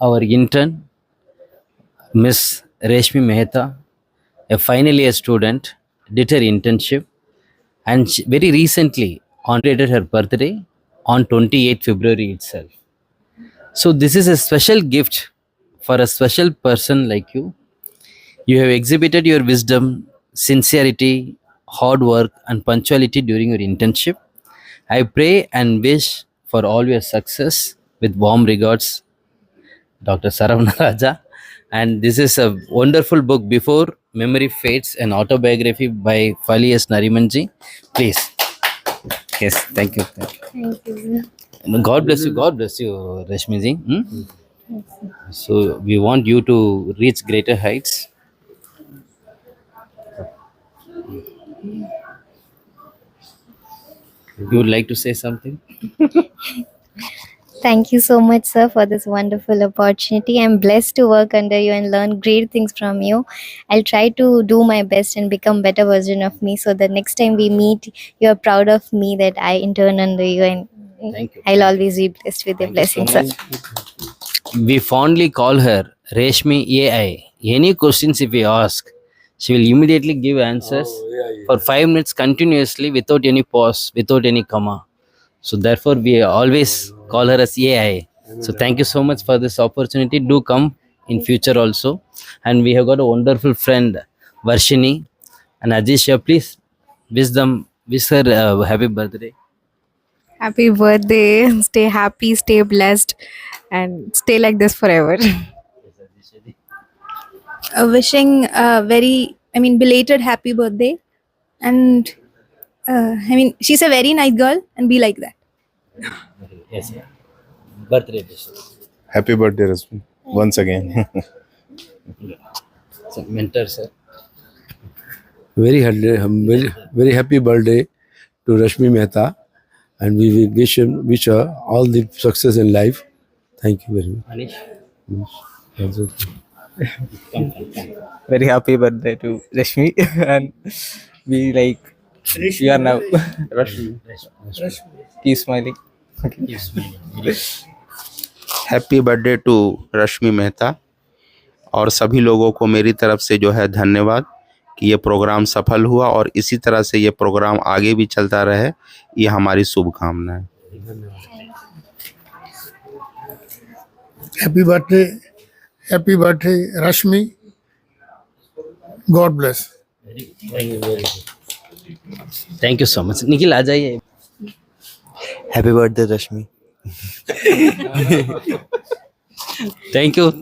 our intern, Ms.Rashmi Mehta, a final year student, did her internship, and very recently celebrated her birthday on 28th February itself. So this is a special gift for a special person like you. You have exhibited your wisdom, sincerity, hard work, and punctuality during your internship. I pray and wish for all your success with warm regards, Dr. Saravanaraja. And this is a wonderful book, Before Memory Fades, an autobiography by Fali S. Narimanji. Please. Yes, thank you. Thank you. God bless you. God bless you, Rashmi ji. So we want you to reach greater heights. You would like to say something? Thank you so much, sir, for this wonderful opportunity. I'm blessed to work under you and learn great things from you. I'll try to do my best and become better version of me so that next time we meet, you're proud of me that I intern under you, and Thank you. I'll always be blessed with your Thank you so blessings, sir. much. We fondly call her Rashmi AI. Any questions if we ask, she will immediately give answers for 5 minutes continuously without any pause, without any comma. So therefore, we always call her as AI. So thank you so much for this opportunity. Do come in future also. And we have got a wonderful friend, Varshini and Ajisha. Please wish her happy birthday. Happy birthday. Stay happy, stay blessed, and stay like this forever. Wishing a belated happy birthday. And she's a very nice girl and be like that. Yes, sir. Birthday wish. Happy birthday, Rashmi. Once again. So, mentor, sir. Very happy birthday to Rashmi Mehta, and we wish her all the success in life. Thank you very much. Anish. Very happy birthday to Rashmi and we are now Rashmi. Keep smiling. Yes, ma'am. Happy birthday to Rashmi Mehta और सभी लोगों को मेरी तरफ से जो है धन्यवाद कि ये प्रोग्राम सफल हुआ और इसी तरह से ये प्रोग्राम आगे भी चलता रहे, ये हमारी शुभकामनाएं। Happy birthday, Rashmi. God bless. Thank you so much. Nikhil आ जाइए. Happy birthday Rashmi. Thank you.